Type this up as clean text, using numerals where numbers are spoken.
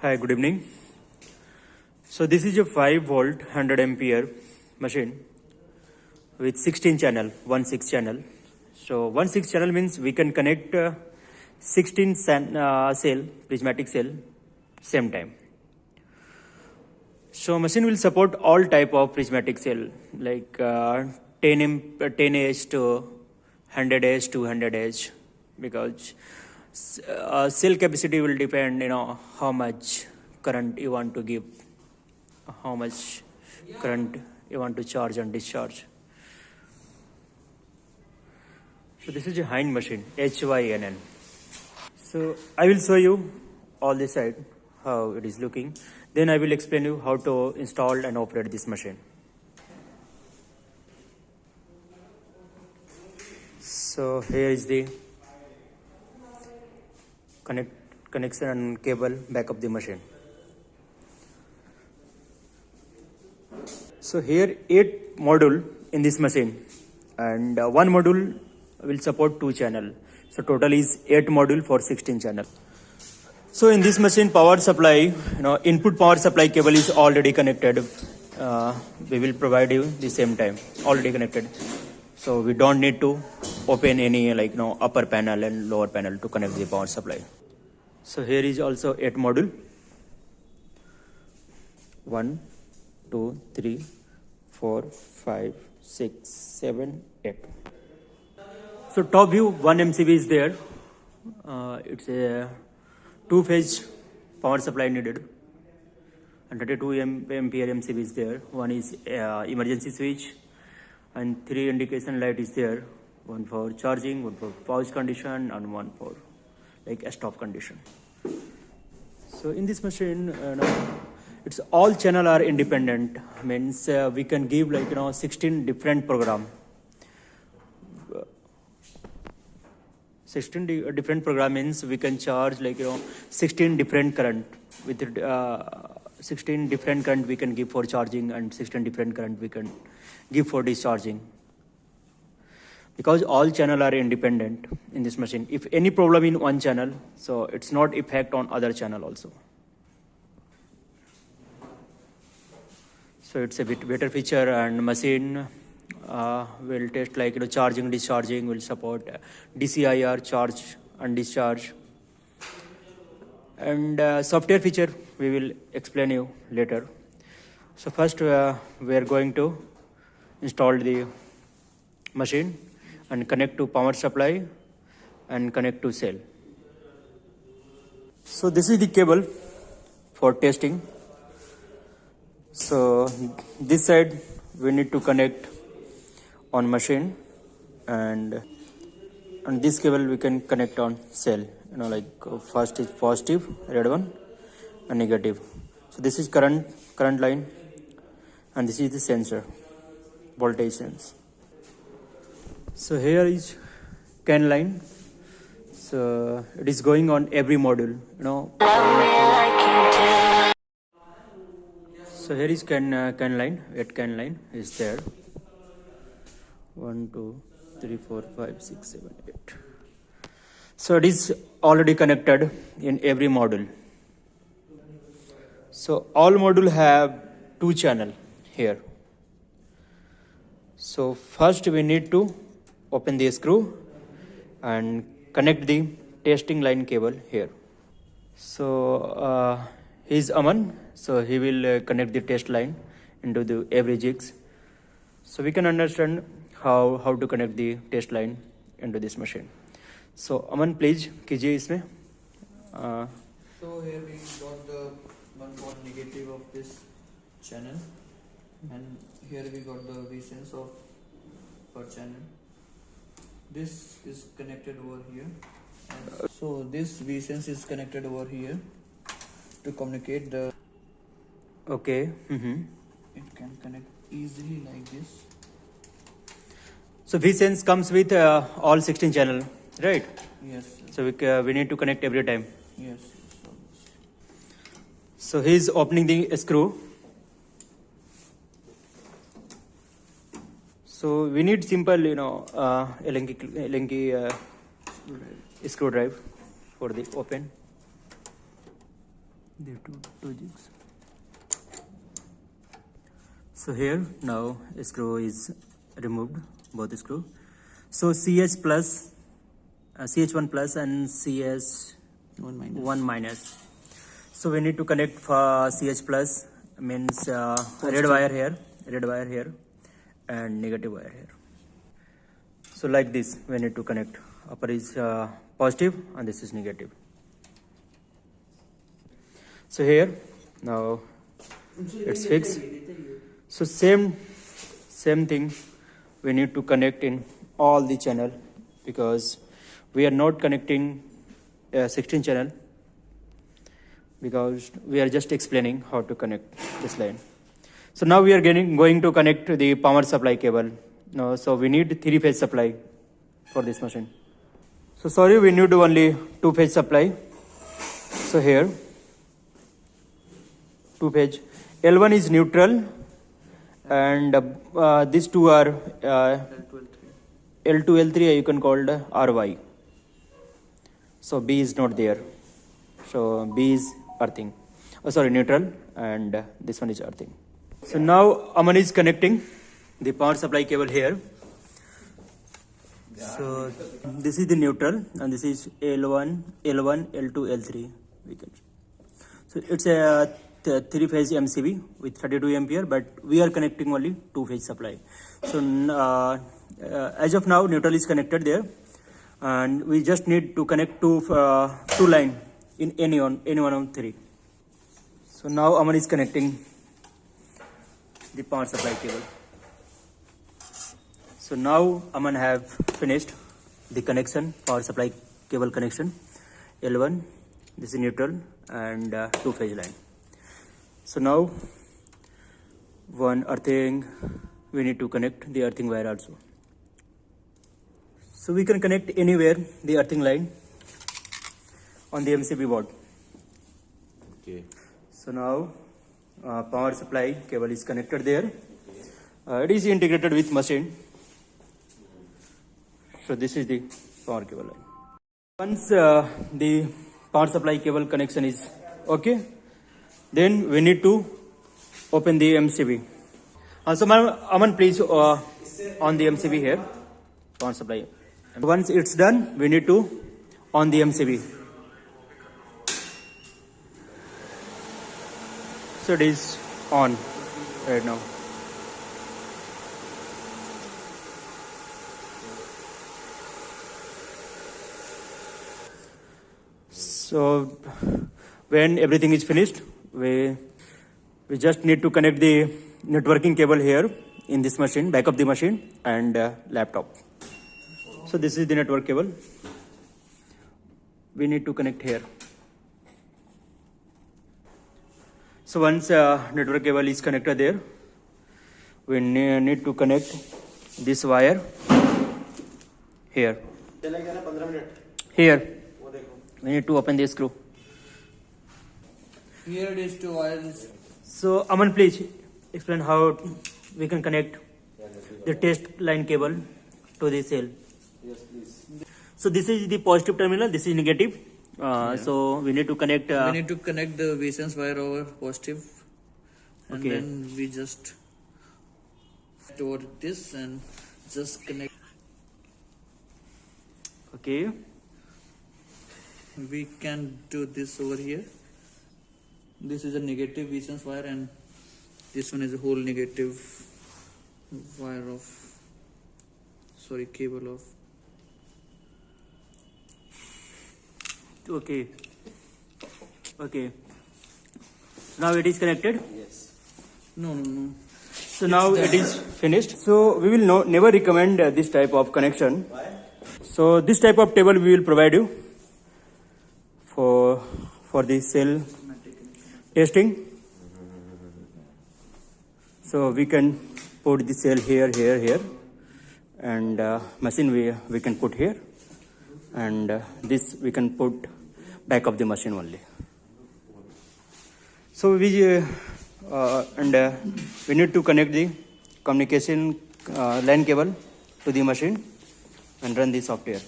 Hi, good evening. So this is a 5 volt 100 ampere machine with 16 channel, 1/6 channel. So 1/6 channel means we can connect 16 cell, prismatic cell, same time. So machine will support all type of prismatic cell like 10 to 100 H to 100 H because cell capacity will depend, how much current you want to give, how much current you want to charge and discharge. So this is a Hind machine, HYNN. So I will show you all this side, how it is looking. Then I will explain you how to install and operate this machine. So here is the connection and cable back of the machine. So here 8 module in this machine, and one module will support 2 channel. So total is 8 module for 16 channel. So in this machine, power supply, input power supply cable is already connected. We will provide you the same time, already connected. So we don't need to open any upper panel and lower panel to connect the power supply. So here is also 8 module. 1, 2, 3, 4, 5, 6, 7, 8. So top view 1 MCB is there. It's a 2-phase power supply needed. And 32 ampere MCB is there. One is emergency switch, and 3 indication light is there. One for charging, one for pause condition, and one for a stop condition. So in this machine, it's all channel are independent. Means we can give 16 different program. 16 different program means we can charge 16 different current with 16 different current we can give for charging, and 16 different current we can give for discharging. Because all channel are independent in this machine. If any problem in one channel, so it's not effect on other channel also. So it's a bit better feature, and machine will test charging, discharging, will support DCIR, charge and discharge. And software feature we will explain you later. So first we are going to install the machine and connect to power supply and connect to cell. So this is the cable for testing. So this side we need to connect on machine, and this cable we can connect on cell. First is positive, red one, and negative. So this is current line, and this is the sensor, voltage sense. So here is CAN line. So it is going on every module, So here is CAN line. 8 CAN line is there. 1, 2, 3, 4, 5, 6, 7, 8. So it is already connected in every module. So all module have 2 channel here. So first we need to open the screw and connect the testing line cable here. So he is Aman, so he will connect the test line into the every jigs. So we can understand how to connect the test line into this machine. So Aman, please कीजिए इसमें. So here we got the 1 volt negative of this channel, and here we got the V-sense of per channel. This is connected over here, and so this V-sense is connected over here to communicate the. Okay. It can connect easily like this. So V-sense comes with all 16 channel, right? Yes. So we need to connect every time. Yes. So he is opening the screw. So we need simple, Allen screw drive for the open. the two jigs. So here now screw is removed, both screw. So CH plus, CH1 plus and CH1 minus. So we need to connect for CH plus, means red wire here, and negative wire here. So like this we need to connect. Upper is positive and this is negative. So here now it's fixed. So same thing we need to connect in all the channel, because we are not connecting 16 channel, because we are just explaining how to connect this line. So now we are going to connect the power supply cable. No, so we need 3-phase supply for this machine. So sorry, we need only 2-phase supply. So here 2-phase. L1 is neutral, and these two are L2, L3 you can call RY. So B is not there. So B is earthing. Oh, sorry, neutral, and this one is earthing. So now Aman is connecting the power supply cable here. So this is the neutral, and this is L1, L2, L3. We can. So it's a 3-phase MCB with 32 ampere, but we are connecting only 2-phase supply. So as of now, neutral is connected there, and we just need to connect two line in any one of 3. So now Aman is connecting the power supply cable. So now Aman have finished the connection, power supply cable connection. L1, this is neutral, and 2-phase line. So now one earthing, we need to connect the earthing wire also. So we can connect anywhere the earthing line on the MCB board. Okay. So now power supply cable is connected there. It is integrated with machine. So this is the power cable line. Once the power supply cable connection is okay, then we need to open the MCB. So Aman, please on the MCB here, power supply. Once it's done, we need to on the MCB. So it is on right now. So when everything is finished, we just need to connect the networking cable here in this machine, back of the machine, and laptop. So this is the network cable. We need to connect here. So once network cable is connected there, we need to connect this wire here. Here. We need to open the screw. Here it is 2 wires. So Aman, please explain how we can connect the test line cable to the cell. Yes, please. So this is the positive terminal, this is negative. So we need to connect. We need to connect the V-sense wire over positive, and Okay. then we just toward this and just connect. Okay. We can do this over here. This is a negative V-sense wire, and this one is a whole negative wire of, sorry, cable of. Okay. Okay. Now it is connected. Yes. No. So now it is finished. So we will never recommend this type of connection. Why? So this type of table we will provide you for the cell testing. So we can put the cell here, and machine we can put here, and this we can put back of the machine only. So we need to connect the communication line cable to the machine and run the software.